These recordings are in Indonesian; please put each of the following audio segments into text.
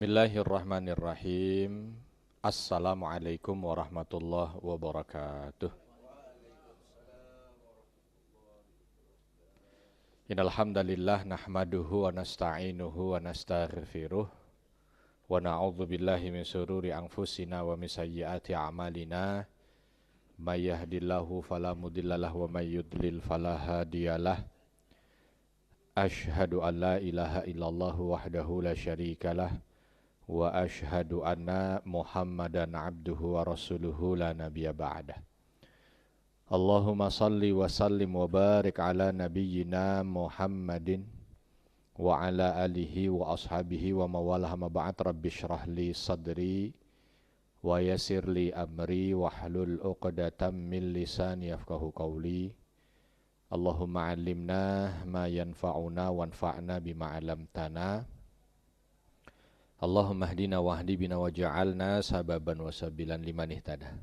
Bismillahirrahmanirrahim. Assalamualaikum warahmatullahi wabarakatuh. Innal hamdalillah nahmaduhu wa nasta'inuhu wa nastaghfiruh wa na'udzu billahi min shururi anfusina wa min sayyiati a'malina. May yahdihillahu fala mudhillalah wa may yudlil fala hadiyalah. Asyhadu an la ilaha illallah wahdahu la syarikalah wa ashhadu anna Muhammadan abduhu wa rasuluhu la nabiyya ba'dah. Allahumma salli wa sallim wa barik ala nabiyyina Muhammadin wa ala alihi wa ashabihi wa mawalah ma ba'd. Rabbi shrah li sadri wa yassir li amri wa hlul 'uqdatam min lisani yafqahu qawli. Allahumma 'allimna ma yanfa'una wanfa'na bima 'allamtana. Allahumma hdina wahdi bina waja'alna sababan wasabilan liman ihtada.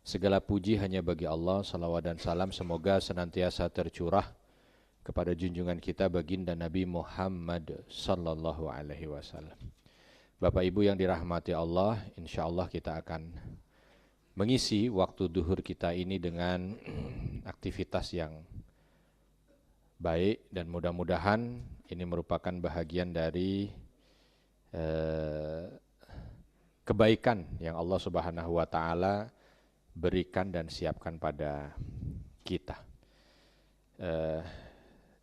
Segala puji hanya bagi Allah, salawat dan salam semoga senantiasa tercurah kepada junjungan kita baginda Nabi Muhammad sallallahu alaihi wasallam. Bapak Ibu yang dirahmati Allah, insyaallah kita akan mengisi waktu duhur kita ini dengan aktivitas yang baik dan mudah-mudahan ini merupakan bahagian dari kebaikan yang Allah Subhanahu wa taala berikan dan siapkan pada kita.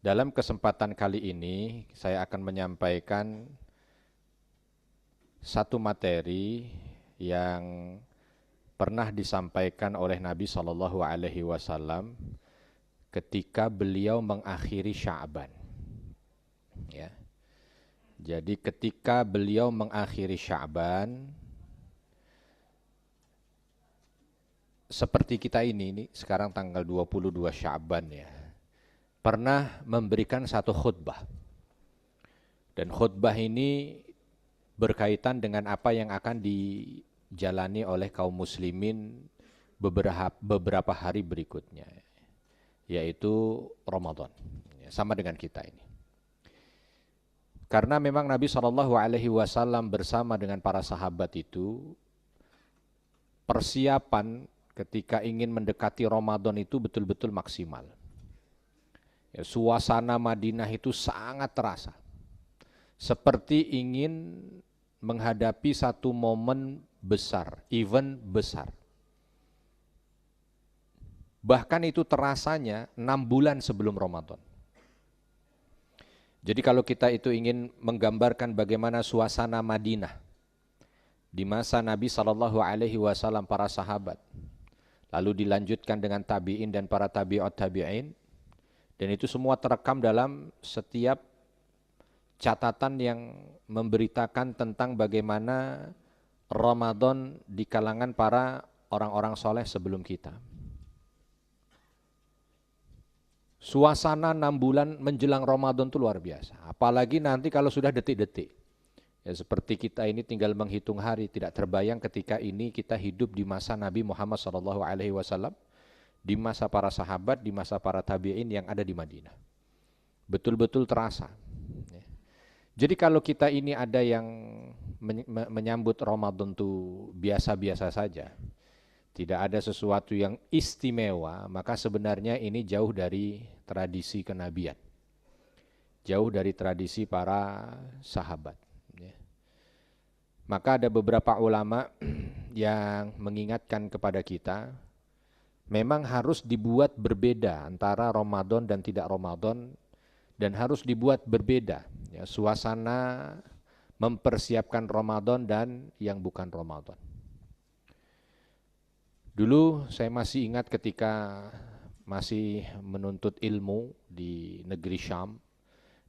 Dalam kesempatan kali ini saya akan menyampaikan satu materi yang pernah disampaikan oleh Nabi sallallahu alaihi wasallam ketika beliau mengakhiri Sya'ban. Ya. Jadi ketika beliau mengakhiri Sya'ban, seperti kita ini sekarang tanggal 22 Sya'ban ya, pernah memberikan satu khutbah. Dan khutbah ini berkaitan dengan apa yang akan dijalani oleh kaum muslimin beberapa hari berikutnya, yaitu Ramadan, sama dengan kita ini. Karena memang Nabi SAW bersama dengan para sahabat itu persiapan ketika ingin mendekati Ramadan itu betul-betul maksimal. Ya, suasana Madinah itu sangat terasa. Seperti ingin menghadapi satu momen besar, event besar. Bahkan itu terasanya 6 bulan sebelum Ramadan. Jadi kalau kita itu ingin menggambarkan bagaimana suasana Madinah di masa Nabi SAW para sahabat, lalu dilanjutkan dengan tabi'in dan para tabi'ut tabi'in, dan itu semua terekam dalam setiap catatan yang memberitakan tentang bagaimana Ramadan di kalangan para orang-orang soleh sebelum kita. Suasana 6 bulan menjelang Ramadan itu luar biasa. Apalagi nanti kalau sudah detik-detik. Ya, seperti kita ini tinggal menghitung hari, tidak terbayang ketika ini kita hidup di masa Nabi Muhammad SAW, di masa para sahabat, di masa para tabi'in yang ada di Madinah. Betul-betul terasa. Ya. Jadi kalau kita ini ada yang menyambut Ramadan itu biasa-biasa saja, tidak ada sesuatu yang istimewa, maka sebenarnya ini jauh dari tradisi kenabian. Jauh dari tradisi para sahabat. Ya. Maka ada beberapa ulama yang mengingatkan kepada kita, memang harus dibuat berbeda antara Ramadan dan tidak Ramadan, dan harus dibuat berbeda ya, suasana mempersiapkan Ramadan dan yang bukan Ramadan. Dulu saya masih ingat ketika masih menuntut ilmu di negeri Syam,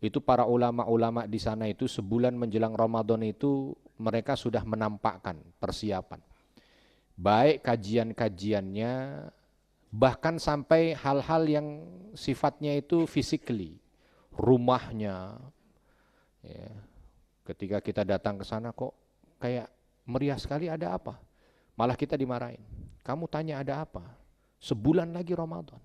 itu para ulama-ulama di sana itu sebulan menjelang Ramadan itu mereka sudah menampakkan persiapan. Baik kajian-kajiannya, bahkan sampai hal-hal yang sifatnya itu physically, rumahnya. Ya, ketika kita datang ke sana kok kayak meriah sekali, ada apa? Malah kita dimarahin. Kamu tanya ada apa? Sebulan lagi Ramadan.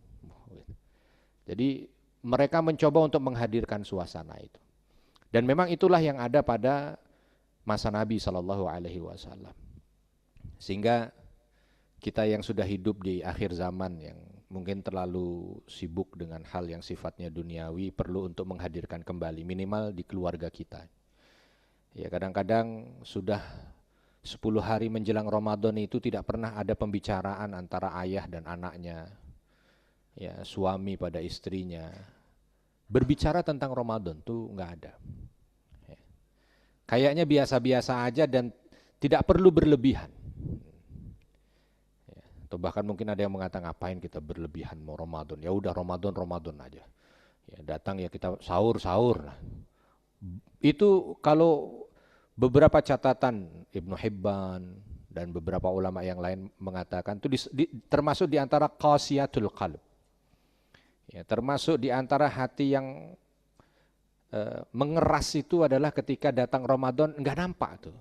Jadi mereka mencoba untuk menghadirkan suasana itu. Dan memang itulah yang ada pada masa Nabi SAW. Sehingga kita yang sudah hidup di akhir zaman yang mungkin terlalu sibuk dengan hal yang sifatnya duniawi perlu untuk menghadirkan kembali minimal di keluarga kita. Ya kadang-kadang sudah 10 hari menjelang Ramadan itu tidak pernah ada pembicaraan antara ayah dan anaknya, ya suami pada istrinya. Berbicara tentang Ramadan tuh nggak ada. Ya. Kayaknya biasa-biasa aja dan tidak perlu berlebihan. Atau bahkan mungkin ada yang mengatakan ngapain kita berlebihan mau Ramadan, ya udah Ramadan aja. Ya datang ya kita sahur. Itu kalau beberapa catatan Ibnu Hibban dan beberapa ulama yang lain mengatakan itu termasuk di antara qasiyatul qalb. Ya, termasuk di antara hati yang mengeras itu adalah ketika datang Ramadan enggak nampak tuh.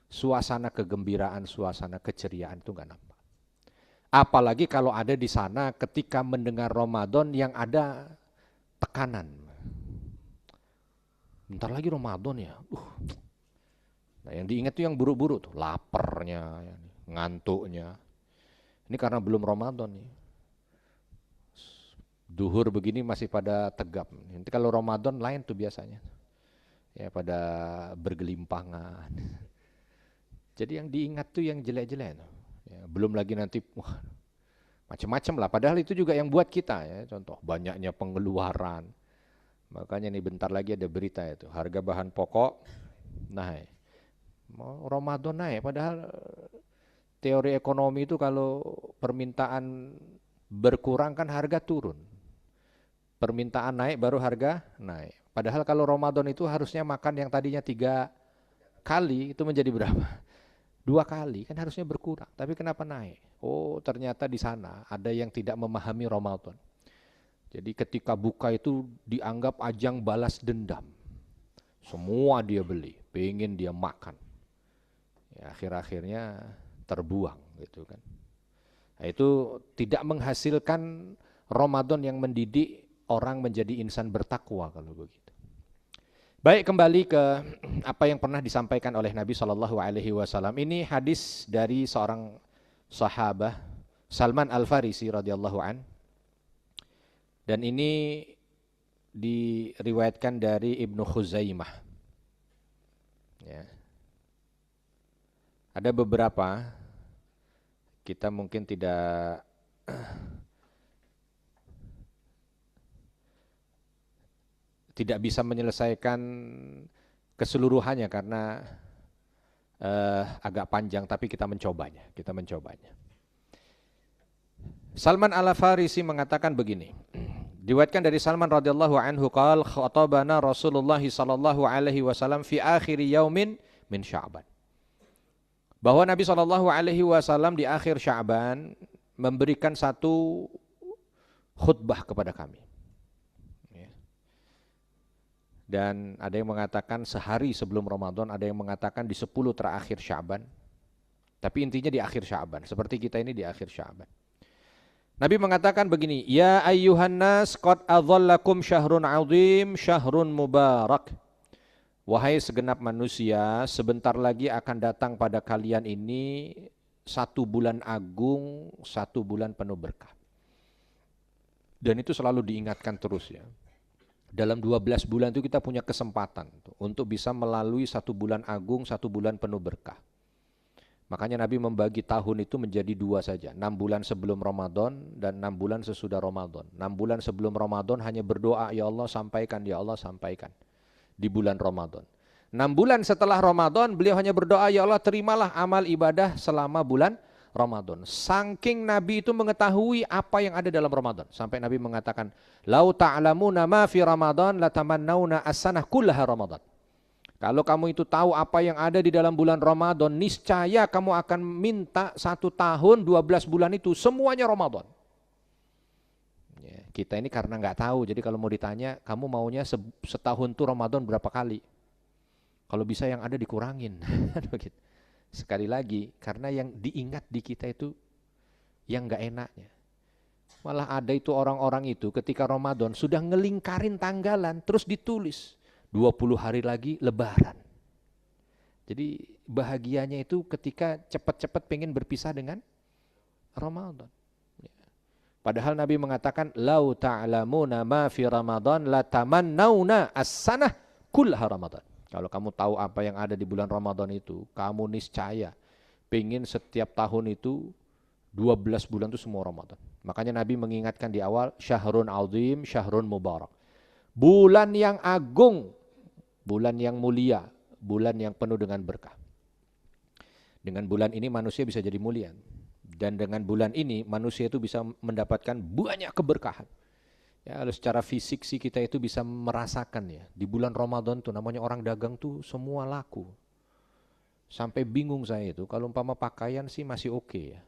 Suasana kegembiraan, suasana keceriaan itu enggak nampak. Apalagi kalau ada di sana ketika mendengar Ramadan yang ada tekanan. Bentar lagi Ramadan ya. Nah, yang diingat itu yang buruk-buruk tuh, laparnya, ngantuknya. Ini karena belum Ramadan nih. Duhur begini masih pada tegap. Nanti kalau Ramadan lain tuh biasanya. Ya pada bergelimpangan. Jadi yang diingat tuh yang jelek-jelek tuh. Ya, belum lagi nanti macam-macam lah. Padahal itu juga yang buat kita ya. Contoh banyaknya pengeluaran. Makanya nih bentar lagi ada berita itu. Harga bahan pokok naik. Mau Ramadan naik. Padahal teori ekonomi itu kalau permintaan berkurang kan harga turun. Permintaan naik baru harga naik. Padahal kalau Ramadan itu harusnya makan yang tadinya 3 kali itu menjadi berapa? 2 kali, kan harusnya berkurang. Tapi kenapa naik? Oh ternyata di sana ada yang tidak memahami Ramadan. Jadi ketika buka itu dianggap ajang balas dendam. Semua dia beli, pengen dia makan. Ya, akhir-akhirnya terbuang gitu kan. Nah, itu tidak menghasilkan Ramadan yang mendidik orang menjadi insan bertakwa kalau begitu. Baik, kembali ke apa yang pernah disampaikan oleh Nabi SAW. Ini hadis dari seorang sahabat Salman Al-Farisi radhiyallahu an. Dan ini diriwayatkan dari Ibnu Khuzaimah. Ya. Ada beberapa kita mungkin tidak bisa menyelesaikan keseluruhannya karena agak panjang, tapi kita mencobanya. Salman Al-Farisi mengatakan begini. Diriwayatkan dari Salman radhiyallahu anhu qala khatabana Rasulullah sallallahu alaihi wasallam fi akhir yaumin min Sya'ban. Bahwa Nabi sallallahu alaihi wasallam di akhir Sya'ban memberikan satu khutbah kepada kami. Dan ada yang mengatakan sehari sebelum Ramadan, ada yang mengatakan di 10 terakhir Sya'ban. Tapi intinya di akhir Sya'ban, seperti kita ini di akhir Sya'ban. Nabi mengatakan begini, ya ayyuhan nas qad adhallakum syahrun 'azim, syahrun mubarak. Wahai segenap manusia, sebentar lagi akan datang pada kalian ini 1 bulan agung, 1 bulan penuh berkah. Dan itu selalu diingatkan terus ya. Dalam 12 bulan itu kita punya kesempatan untuk bisa melalui 1 bulan agung, 1 bulan penuh berkah. Makanya Nabi membagi tahun itu menjadi 2 saja. 6 bulan sebelum Ramadan dan 6 bulan sesudah Ramadan. 6 bulan sebelum Ramadan hanya berdoa, ya Allah sampaikan, ya Allah sampaikan. Di bulan Ramadan. 6 bulan setelah Ramadan beliau hanya berdoa, ya Allah terimalah amal ibadah selama bulan Ramadan. Saking Nabi itu mengetahui apa yang ada dalam Ramadan. Sampai Nabi mengatakan, lau ta'lamuna ma fi Ramadan latamannawna as-sanah kullaha Ramadan. Kalau kamu itu tahu apa yang ada di dalam bulan Ramadan, niscaya kamu akan minta 1 tahun, 12 bulan itu semuanya Ramadan. Ya, kita ini karena nggak tahu, jadi kalau mau ditanya, kamu maunya setahun tuh Ramadan berapa kali? Kalau bisa yang ada dikurangin. Sekali lagi, karena yang diingat di kita itu yang nggak enaknya. Malah ada itu orang-orang itu ketika Ramadan sudah ngelingkarin tanggalan, terus ditulis 20 hari lagi Lebaran. Jadi bahagianya itu ketika cepat-cepat pengen berpisah dengan Ramadan. Padahal Nabi mengatakan, lau ta'lamuna ma fi Ramadan la tamannawna as-sanah kullaha Ramadan. Kalau kamu tahu apa yang ada di bulan Ramadan itu, kamu niscaya pengen setiap tahun itu 12 bulan itu semua Ramadan. Makanya Nabi mengingatkan di awal, syahrun azim, syahrun mubarak. Bulan yang agung, bulan yang mulia, bulan yang penuh dengan berkah. Dengan bulan ini manusia bisa jadi mulia. Dan dengan bulan ini manusia itu bisa mendapatkan banyak keberkahan. Ya, secara fisik sih kita itu bisa merasakan ya. Di bulan Ramadan tuh namanya orang dagang tuh semua laku. Sampai bingung saya itu, kalau umpama pakaian sih masih oke ya.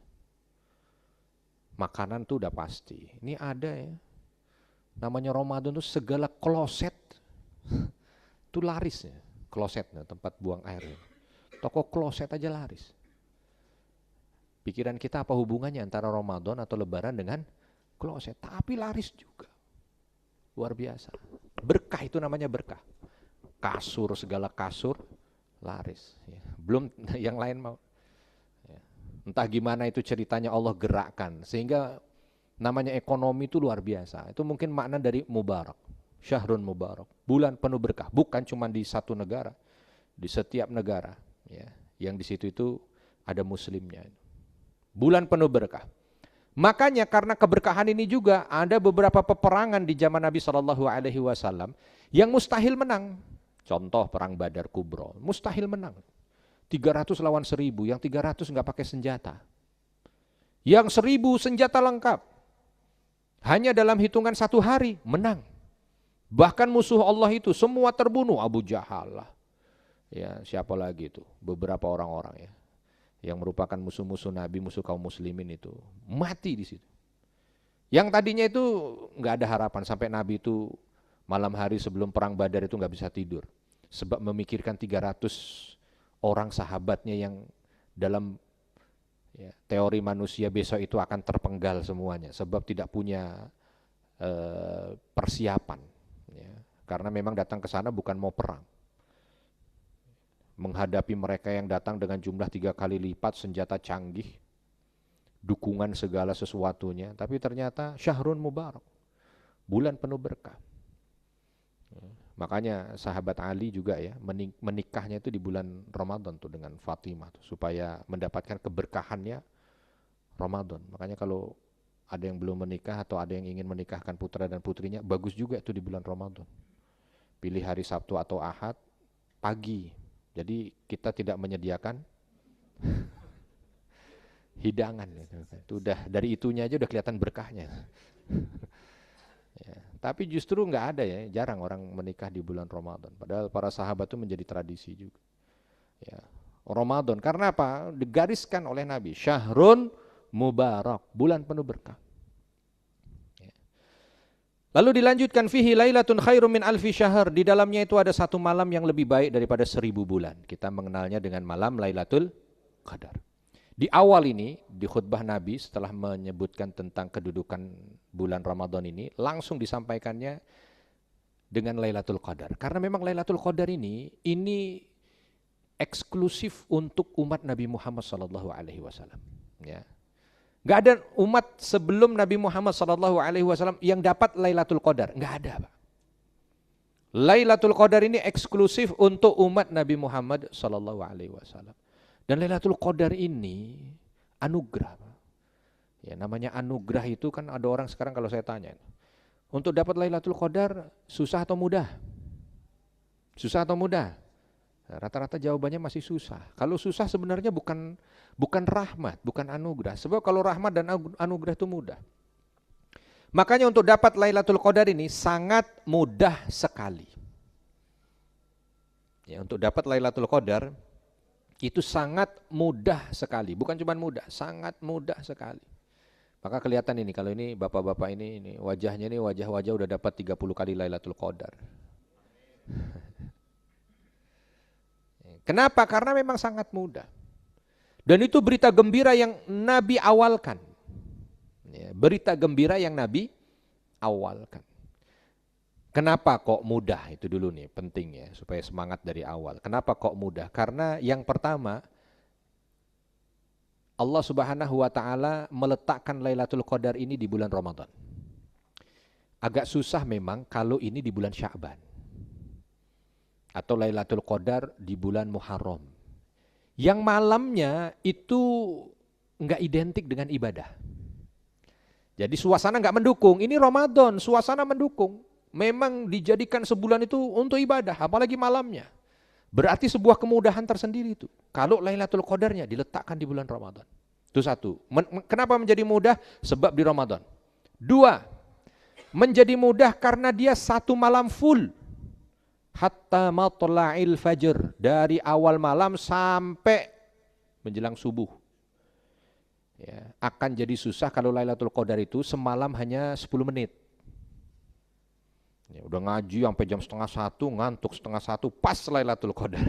Makanan tuh udah pasti. Ini ada ya. Namanya Ramadan tuh segala kloset tuh laris ya. Klosetnya tempat buang air. Toko kloset aja laris. Pikiran kita apa hubungannya antara Ramadan atau Lebaran dengan kloset? Tapi laris juga. Luar biasa. Berkah itu namanya berkah. Kasur, segala kasur laris. Ya. Belum yang lain mau. Ya. Entah gimana itu ceritanya Allah gerakkan. Sehingga namanya ekonomi itu luar biasa. Itu mungkin makna dari mubarak. Syahrun mubarak. Bulan penuh berkah. Bukan cuma di satu negara. Di setiap negara. Ya. Yang di situ itu ada muslimnya. Bulan penuh berkah. Makanya karena keberkahan ini juga ada beberapa peperangan di zaman Nabi SAW yang mustahil menang. Contoh perang Badar Kubro, mustahil menang. 300 lawan 1000, yang 300 nggak pakai senjata. Yang 1000 senjata lengkap. Hanya dalam hitungan 1 hari menang. Bahkan musuh Allah itu semua terbunuh, Abu Jahal lah. Ya, siapa lagi itu? Beberapa orang-orang ya. Yang merupakan musuh-musuh Nabi, musuh kaum muslimin itu mati di situ. Yang tadinya itu nggak ada harapan sampai Nabi itu malam hari sebelum perang Badar itu nggak bisa tidur, sebab memikirkan 300 orang sahabatnya yang dalam ya, teori manusia besok itu akan terpenggal semuanya, sebab tidak punya persiapan. Ya. Karena memang datang ke sana bukan mau perang. Menghadapi mereka yang datang dengan jumlah 3 kali lipat, senjata canggih, dukungan segala sesuatunya, tapi ternyata syahrun mubarak, bulan penuh berkah. Makanya sahabat Ali juga ya menikahnya itu di bulan Ramadan tuh dengan Fatimah tuh, supaya mendapatkan keberkahannya Ramadan. Makanya kalau ada yang belum menikah atau ada yang ingin menikahkan putra dan putrinya, bagus juga itu di bulan Ramadan. Pilih hari Sabtu atau Ahad pagi. Jadi kita tidak menyediakan hidangan. Itu udah dari itunya aja udah kelihatan berkahnya. Ya, tapi justru nggak ada ya, jarang orang menikah di bulan Ramadan. Padahal para sahabat itu menjadi tradisi juga. Ya, Ramadan karena apa? Digariskan oleh Nabi, syahrun mubarak, bulan penuh berkah. Lalu dilanjutkan fihi lailatun khairum min alfi syahr. Di dalamnya itu ada satu malam yang lebih baik daripada 1000 bulan. Kita mengenalnya dengan malam Lailatul Qadar. Di awal ini, di khutbah Nabi setelah menyebutkan tentang kedudukan bulan Ramadan ini, langsung disampaikannya dengan Lailatul Qadar. Karena memang Lailatul Qadar ini eksklusif untuk umat Nabi Muhammad SAW. Ya. Gak ada umat sebelum Nabi Muhammad SAW yang dapat Lailatul Qadar. Gak ada, Pak. Lailatul Qadar ini eksklusif untuk umat Nabi Muhammad SAW. Dan Lailatul Qadar ini anugerah, Pak. Ya, namanya anugerah itu kan ada orang sekarang kalau saya tanya, untuk dapat Lailatul Qadar susah atau mudah? Susah atau mudah? Rata-rata jawabannya masih susah. Kalau susah sebenarnya bukan rahmat, bukan anugerah. Sebab kalau rahmat dan anugerah itu mudah. Makanya untuk dapat Lailatul Qadar ini sangat mudah sekali. Ya, untuk dapat Lailatul Qadar itu sangat mudah sekali. Bukan cuma mudah, sangat mudah sekali. Maka kelihatan ini, kalau ini bapak-bapak ini wajahnya ini wajah-wajah udah dapat 30 kali Lailatul Qadar. Kenapa? Karena memang sangat mudah. Dan itu berita gembira yang Nabi awalkan. Ya, berita gembira yang Nabi awalkan. Kenapa kok mudah? Itu dulu nih, penting ya, supaya semangat dari awal. Kenapa kok mudah? Karena yang pertama, Allah Subhanahu wa Ta'ala meletakkan Lailatul Qadar ini di bulan Ramadan. Agak susah memang kalau ini di bulan Sya'ban. Atau Lailatul Qadar di bulan Muharram. Yang malamnya itu enggak identik dengan ibadah. Jadi suasana enggak mendukung. Ini Ramadan, suasana mendukung. Memang dijadikan sebulan itu untuk ibadah, apalagi malamnya. Berarti sebuah kemudahan tersendiri itu. Kalau Lailatul Qadarnya diletakkan di bulan Ramadan. Itu satu. Kenapa menjadi mudah? Sebab di Ramadan. Dua, menjadi mudah karena dia satu malam full. Hatta matla'il fajr. Dari awal malam sampai menjelang subuh. Ya, akan jadi susah kalau Lailatul Qadar itu semalam hanya 10 menit. Ya, udah ngaji sampai jam 12:30, ngantuk 12:30, pas Lailatul Qadar.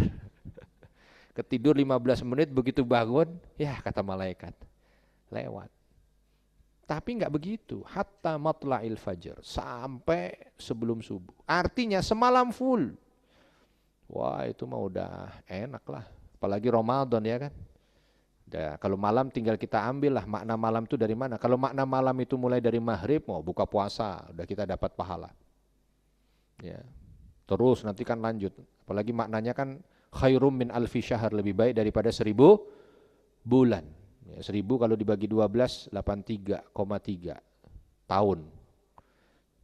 Ketidur 15 menit, begitu bangun, ya kata malaikat, lewat. Tapi enggak begitu, hatta matla'il fajr, sampai sebelum subuh. Artinya semalam full. Wah, itu mah udah enak lah, apalagi Ramadan ya kan. Udah, kalau malam tinggal kita ambil lah makna malam itu dari mana. Kalau makna malam itu mulai dari maghrib, mau buka puasa, udah kita dapat pahala. Ya. Terus nanti kan lanjut, apalagi maknanya kan khairum min alfi syahr, lebih baik daripada 1000 bulan. Ya, 1000 kalau dibagi 12, 83,3 tahun.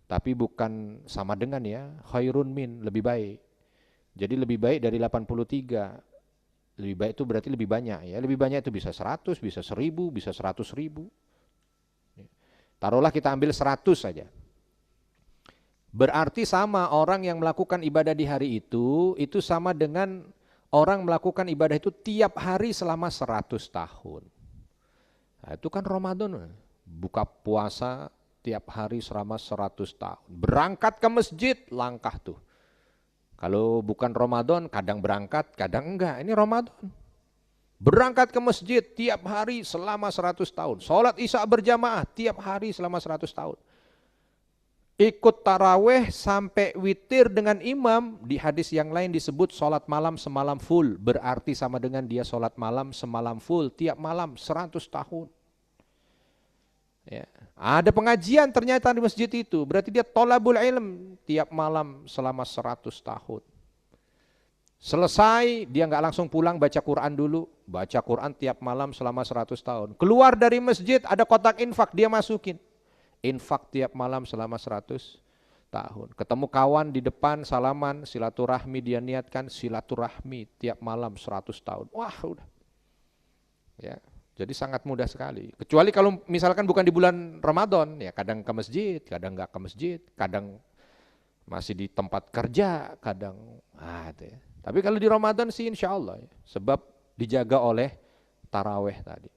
Tapi bukan sama dengan ya, khairun min, lebih baik. Jadi lebih baik dari 83. Lebih baik itu berarti lebih banyak ya. Lebih banyak itu bisa 100, bisa 1000, bisa 100.000. Taruhlah kita ambil 100 saja. Berarti sama orang yang melakukan ibadah di hari itu sama dengan orang melakukan ibadah itu tiap hari selama 100 tahun. Nah, itu kan Ramadan, buka puasa tiap hari selama 100 tahun. Berangkat ke masjid, langkah tuh. Kalau bukan Ramadan, kadang berangkat, kadang enggak. Ini Ramadan. Berangkat ke masjid tiap hari selama 100 tahun. Sholat isya berjamaah tiap hari selama 100 tahun. Ikut taraweh sampai witir dengan imam, di hadis yang lain disebut sholat malam semalam full. Berarti sama dengan dia sholat malam semalam full, tiap malam 100 tahun. Ya. Ada pengajian ternyata di masjid itu, berarti dia tolabul ilm tiap malam selama 100 tahun. Selesai, dia nggak langsung pulang, baca Quran dulu. Baca Quran tiap malam selama 100 tahun. Keluar dari masjid, ada kotak infak, dia masukin. Infak tiap malam selama 100 tahun. Ketemu kawan di depan, salaman, silaturahmi, dia niatkan silaturahmi tiap malam 100 tahun. Wah udah. Ya, jadi sangat mudah sekali. Kecuali kalau misalkan bukan di bulan Ramadan, ya kadang ke masjid, kadang nggak ke masjid, kadang masih di tempat kerja, kadang itu ya. Tapi kalau di Ramadan sih insya Allah, ya, sebab dijaga oleh taraweh tadi.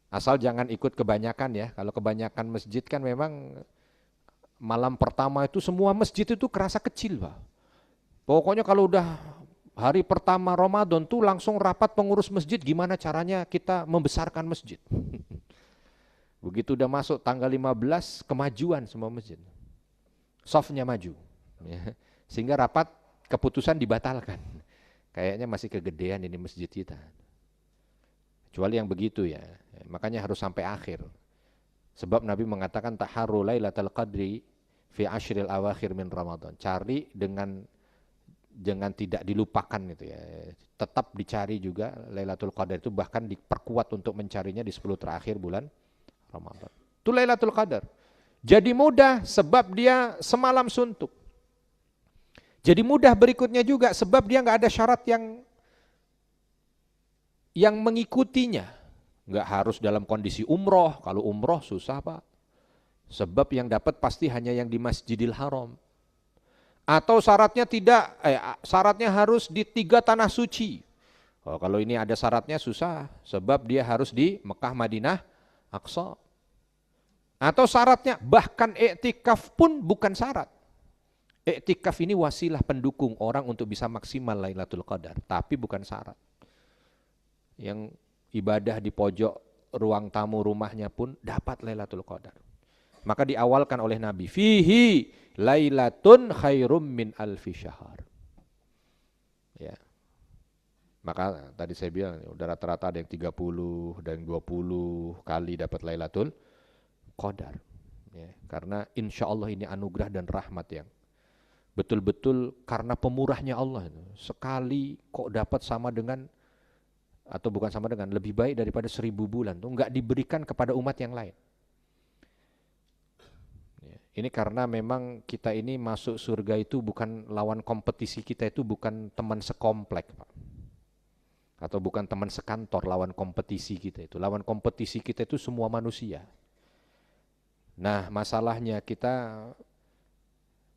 Asal jangan ikut kebanyakan ya. Kalau kebanyakan masjid kan memang malam pertama itu semua masjid itu kerasa kecil, Pak. Pokoknya kalau udah hari pertama Ramadan tuh langsung rapat pengurus masjid gimana caranya kita membesarkan masjid. Begitu udah masuk tanggal 15, kemajuan semua masjid. Softnya maju. Ya. Sehingga rapat keputusan dibatalkan. Kayaknya masih kegedean ini masjid kita. Kecuali yang begitu ya. Makanya harus sampai akhir. Sebab Nabi mengatakan taharru lailatul qadri fi ashril awakhir min Ramadan. Cari dengan jangan tidak dilupakan gitu ya. Tetap dicari juga Lailatul Qadar itu, bahkan diperkuat untuk mencarinya di 10 terakhir bulan Ramadan. Itu Lailatul Qadar. Jadi mudah sebab dia semalam suntuk. Jadi mudah berikutnya juga sebab dia enggak ada syarat yang mengikutinya. Enggak harus dalam kondisi umroh. Kalau umroh susah Pak. Sebab yang dapat pasti hanya yang di Masjidil Haram. Atau syaratnya syaratnya harus di 3 tanah suci. Oh, kalau ini ada syaratnya susah. Sebab dia harus di Mekah, Madinah, Aqsa. Atau syaratnya bahkan iktikaf pun bukan syarat. Iktikaf ini wasilah pendukung orang untuk bisa maksimal Lailatul Qadar. Tapi bukan syarat. Yang ibadah di pojok ruang tamu rumahnya pun dapat Lailatul Qadar. Maka diawalkan oleh Nabi, fihi lailatun khairum min alfi syahr. Ya. Maka tadi saya bilang udah rata-rata ada yang 30 dan 20 kali dapat Lailatul Qadar. Ya, karena insya Allah ini anugerah dan rahmat yang betul-betul karena pemurahnya Allah. Sekali kok dapat sama dengan, atau bukan sama dengan, lebih baik daripada 1000 bulan. Tuh nggak diberikan kepada umat yang lain. Ya, ini karena memang kita ini masuk surga itu bukan lawan kompetisi, kita itu bukan teman sekomplek, Pak. Atau bukan teman sekantor, lawan kompetisi kita itu. Lawan kompetisi kita itu semua manusia. Nah, masalahnya kita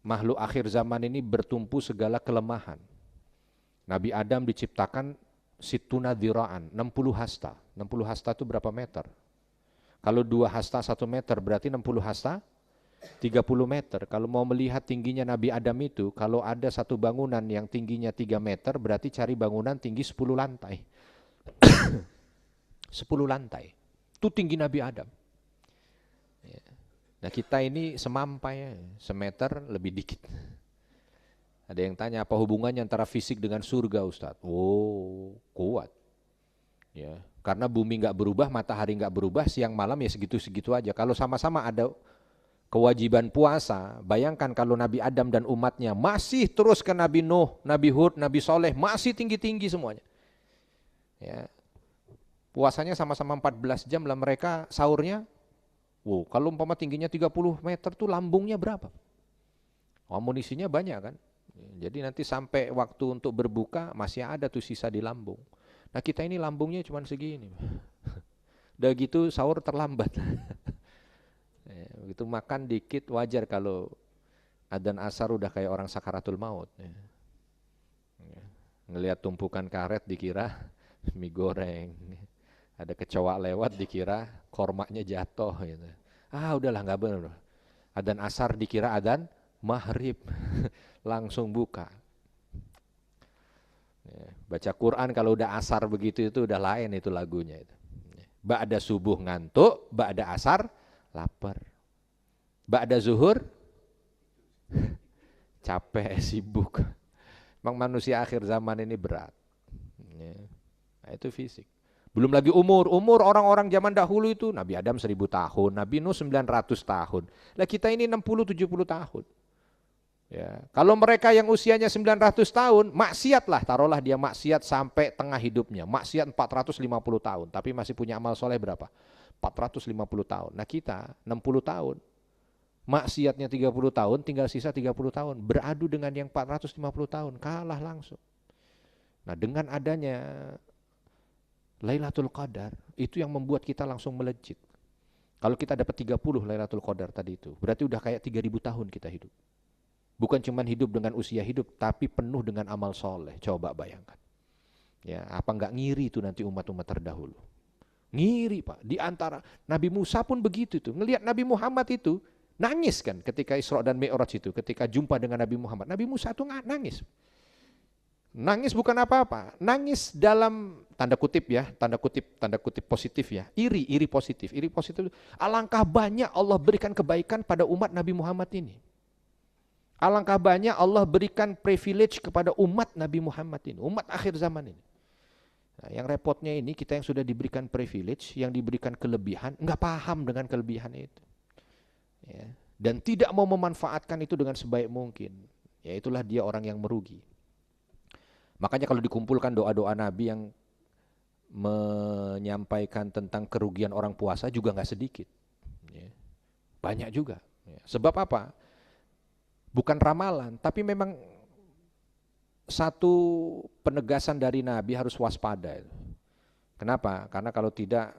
makhluk akhir zaman ini bertumpu segala kelemahan. Nabi Adam diciptakan situna dhira'an, 60 hasta. 60 hasta itu berapa meter? Kalau 2 hasta 1 meter berarti 60 hasta 30 meter. Kalau mau melihat tingginya Nabi Adam itu, kalau ada satu bangunan yang tingginya 3 meter, berarti cari bangunan tinggi 10 lantai. 10 lantai. Itu tinggi Nabi Adam. Nah kita ini semampai, semeter lebih dikit. Ada yang tanya apa hubungannya antara fisik dengan surga, Ustaz? Oh, kuat. Ya, karena bumi nggak berubah, matahari nggak berubah, siang malam ya segitu-segitu aja. Kalau sama-sama ada kewajiban puasa, bayangkan kalau Nabi Adam dan umatnya masih terus ke Nabi Nuh, Nabi Hud, Nabi Soleh, masih tinggi-tinggi semuanya. Ya. Puasanya sama-sama 14 jam lah, mereka sahurnya, wow, kalau umpama tingginya 30 meter tuh lambungnya berapa? Amunisinya banyak kan? Jadi nanti sampai waktu untuk berbuka masih ada tuh sisa di lambung. Nah kita ini lambungnya cuma segini. Udah gitu sahur terlambat. Begitu makan dikit wajar kalau adzan asar udah kayak orang sakaratul maut. Ngelihat tumpukan karet dikira mie goreng. Ada kecoa lewat dikira kormanya jatuh gitu. Ah udahlah nggak benar. Adzan asar dikira adzan maghrib. Langsung buka. Baca Quran kalau udah asar begitu itu udah lain itu lagunya itu. Ba'da subuh ngantuk, ba'da asar lapar. Ba'da zuhur capek, sibuk. Memang manusia akhir zaman ini berat. Nah, itu fisik. Belum lagi umur orang-orang zaman dahulu itu Nabi Adam 1000 tahun, Nabi Nuh 900 tahun. Lah kita ini 60-70 tahun. Ya, kalau mereka yang usianya 900 tahun, maksiatlah, taruhlah dia maksiat sampai tengah hidupnya, maksiat 450 tahun, tapi masih punya amal soleh berapa? 450 tahun. Nah kita 60 tahun, maksiatnya 30 tahun, tinggal sisa 30 tahun, beradu dengan yang 450 tahun, kalah langsung. Nah dengan adanya Lailatul Qadar, itu yang membuat kita langsung melejit. Kalau kita dapat 30 Lailatul Qadar tadi itu, berarti udah kayak 3000 tahun kita hidup. Bukan cuma hidup dengan usia hidup, tapi penuh dengan amal soleh. Coba bayangkan. Ya, apa enggak ngiri itu nanti umat-umat terdahulu? Ngiri Pak. Di antara Nabi Musa pun begitu tuh. Ngelihat Nabi Muhammad itu nangis kan ketika Isra dan Mi'raj itu, ketika jumpa dengan Nabi Muhammad. Nabi Musa itu nangis. Nangis bukan apa-apa. Nangis dalam tanda kutip ya, tanda kutip positif ya. Iri positif. Alangkah banyak Allah berikan kebaikan pada umat Nabi Muhammad ini. Alangkah banyak Allah berikan privilege kepada umat Nabi Muhammad ini, umat akhir zaman ini. Nah, yang repotnya ini kita yang sudah diberikan privilege, yang diberikan kelebihan, enggak paham dengan kelebihan itu. Ya, dan tidak mau memanfaatkan itu dengan sebaik mungkin. Ya itulah dia orang yang merugi. Makanya kalau dikumpulkan doa-doa Nabi yang menyampaikan tentang kerugian orang puasa juga enggak sedikit. Ya, banyak juga. Ya, sebab apa? Bukan ramalan, tapi memang satu penegasan dari Nabi harus waspada. Kenapa? Karena kalau tidak,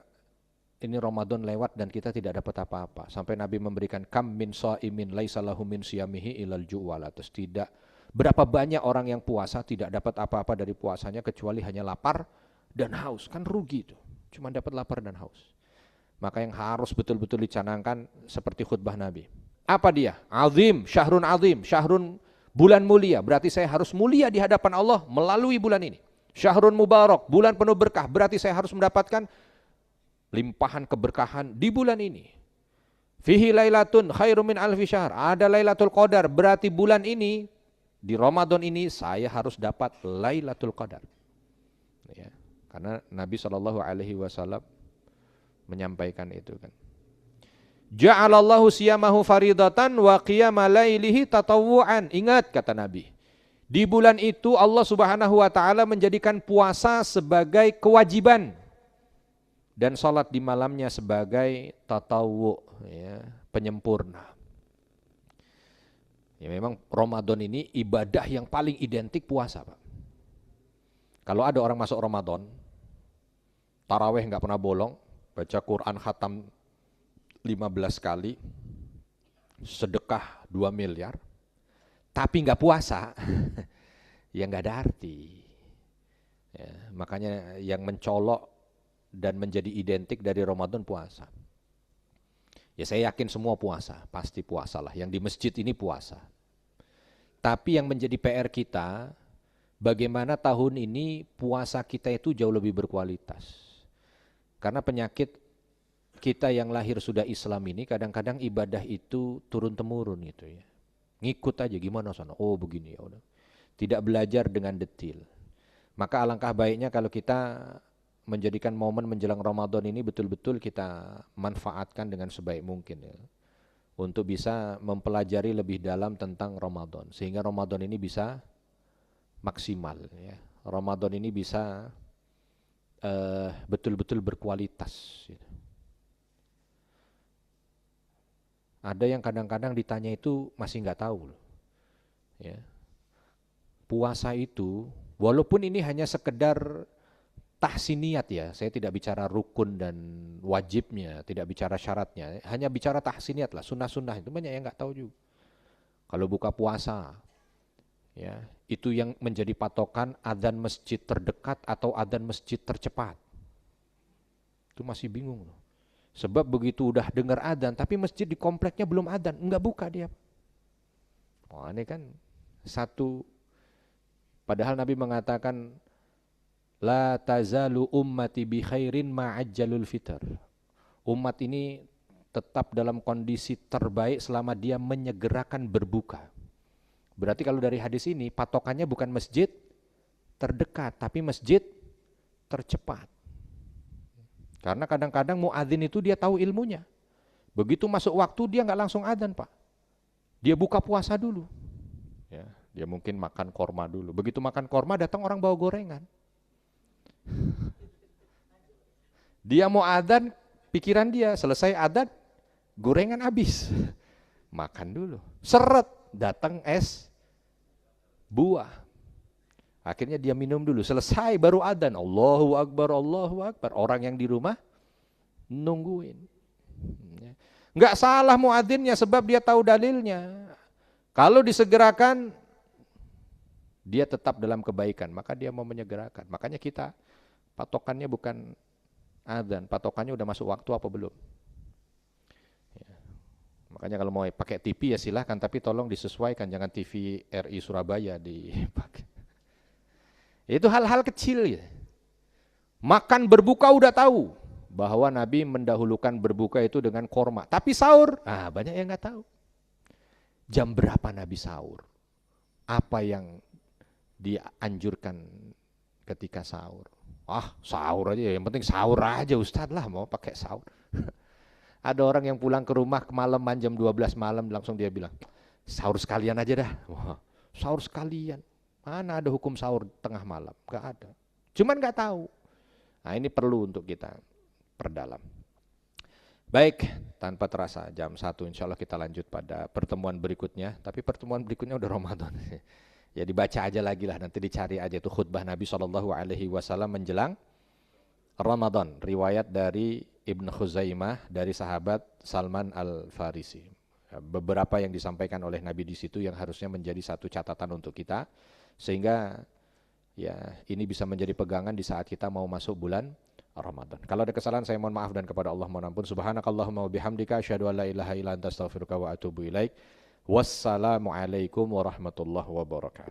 ini Ramadan lewat dan kita tidak dapat apa-apa. Sampai Nabi memberikan kam min shaimin laisa lahu min siyamihi ilal ju'wala. Terus tidak, berapa banyak orang yang puasa tidak dapat apa-apa dari puasanya kecuali hanya lapar dan haus. Kan rugi itu, cuma dapat lapar dan haus. Maka yang harus betul-betul dicanangkan seperti khutbah Nabi. Apa dia? Azim, syahrun bulan mulia. Berarti saya harus mulia di hadapan Allah melalui bulan ini. Syahrun mubarak, bulan penuh berkah. Berarti saya harus mendapatkan limpahan keberkahan di bulan ini. Fihi lailatun khairum min alfi syahr. Ada Lailatul Qadar, berarti bulan ini di Ramadan ini saya harus dapat Lailatul Qadar. Ya, karena Nabi SAW menyampaikan itu kan. Ja'alallahu siyamahu faridatan wa qiyama lailihi tatawwu'an. Ingat kata Nabi, di bulan itu Allah Subhanahu wa taala menjadikan puasa sebagai kewajiban dan salat di malamnya sebagai tatawwu, ya, penyempurna. Ya, memang Ramadan ini ibadah yang paling identik puasa, Pak. Kalau ada orang masuk Ramadan, taraweh nggak pernah bolong, baca Quran khatam 15 kali, sedekah 2 miliar, tapi nggak puasa, ya nggak ada arti. Ya, makanya yang mencolok dan menjadi identik dari Ramadan puasa. Ya saya yakin semua puasa, pasti puasalah. Yang di masjid ini puasa. Tapi yang menjadi PR kita, bagaimana tahun ini puasa kita itu jauh lebih berkualitas. Karena penyakit kita yang lahir sudah Islam ini kadang-kadang ibadah itu turun-temurun gitu ya. Ngikut aja gimana sana, oh begini ya udah. Tidak belajar dengan detil. Maka alangkah baiknya kalau kita menjadikan momen menjelang Ramadan ini betul-betul kita manfaatkan dengan sebaik mungkin ya. Untuk bisa mempelajari lebih dalam tentang Ramadan. Sehingga Ramadan ini bisa maksimal ya. Ramadan ini bisa betul-betul berkualitas gitu. Ada yang kadang-kadang ditanya itu masih nggak tahu loh. Ya. Puasa itu walaupun ini hanya sekedar tahsiniyat ya, saya tidak bicara rukun dan wajibnya, tidak bicara syaratnya, hanya bicara tahsiniyat lah, sunnah-sunnah itu banyak yang nggak tahu juga. Kalau buka puasa, ya itu yang menjadi patokan adzan masjid terdekat atau adzan masjid tercepat, itu masih bingung loh. Sebab begitu udah dengar adzan, tapi masjid di kompleknya belum adzan, nggak buka dia. Wah ini kan satu, padahal Nabi mengatakan la tazalu ummati bi khairin ma'ajjalul fitr. Umat ini tetap dalam kondisi terbaik selama dia menyegerakan berbuka. Berarti kalau dari hadis ini patokannya bukan masjid terdekat tapi masjid tercepat. Karena kadang-kadang muadzin itu dia tahu ilmunya. Begitu masuk waktu dia nggak langsung adzan, Pak. Dia buka puasa dulu. Ya, dia mungkin makan korma dulu. Begitu makan korma datang orang bawa gorengan. Dia mau adzan, pikiran dia selesai adzan, gorengan habis. Makan dulu. Seret, datang es buah. Akhirnya dia minum dulu, selesai baru adzan. Allahu Akbar, Allahu Akbar. Orang yang di rumah nungguin. Enggak salah muadzinnya sebab dia tahu dalilnya. Kalau disegerakan dia tetap dalam kebaikan, maka dia mau menyegerakan. Makanya kita patokannya bukan adzan, patokannya udah masuk waktu apa belum. Ya. Makanya kalau mau pakai TV ya silahkan, tapi tolong disesuaikan, jangan TV RI Surabaya dipakai. Itu hal-hal kecil ya. Makan berbuka udah tahu bahwa Nabi mendahulukan berbuka itu dengan korma. Tapi sahur, banyak yang nggak tahu. Jam berapa Nabi sahur? Apa yang dianjurkan ketika sahur? Sahur aja, yang penting sahur aja Ustadz lah, mau pakai sahur. Ada orang yang pulang ke rumah kemalaman jam 12 malam langsung dia bilang, sahur sekalian aja dah. Wah, sahur sekalian. Mana ada hukum sahur tengah malam? Gak ada. Cuman gak tahu. Nah ini perlu untuk kita perdalam. Baik, tanpa terasa jam 1 insya Allah kita lanjut pada pertemuan berikutnya. Tapi pertemuan berikutnya udah Ramadan. Ya dibaca aja lagi lah, nanti dicari aja itu khutbah Nabi SAW menjelang Ramadan. Riwayat dari Ibn Khuzaimah dari sahabat Salman Al-Farisi. Beberapa yang disampaikan oleh Nabi di situ yang harusnya menjadi satu catatan untuk kita. Sehingga ya ini bisa menjadi pegangan di saat kita mau masuk bulan Ramadan. Kalau ada kesalahan saya mohon maaf dan kepada Allah mohon ampun. Subhanakallahumma wa bihamdika asyhadu an la ilaha illa anta astaghfiruka wa atubu ilaik. Wassalamualaikum warahmatullahi wabarakatuh.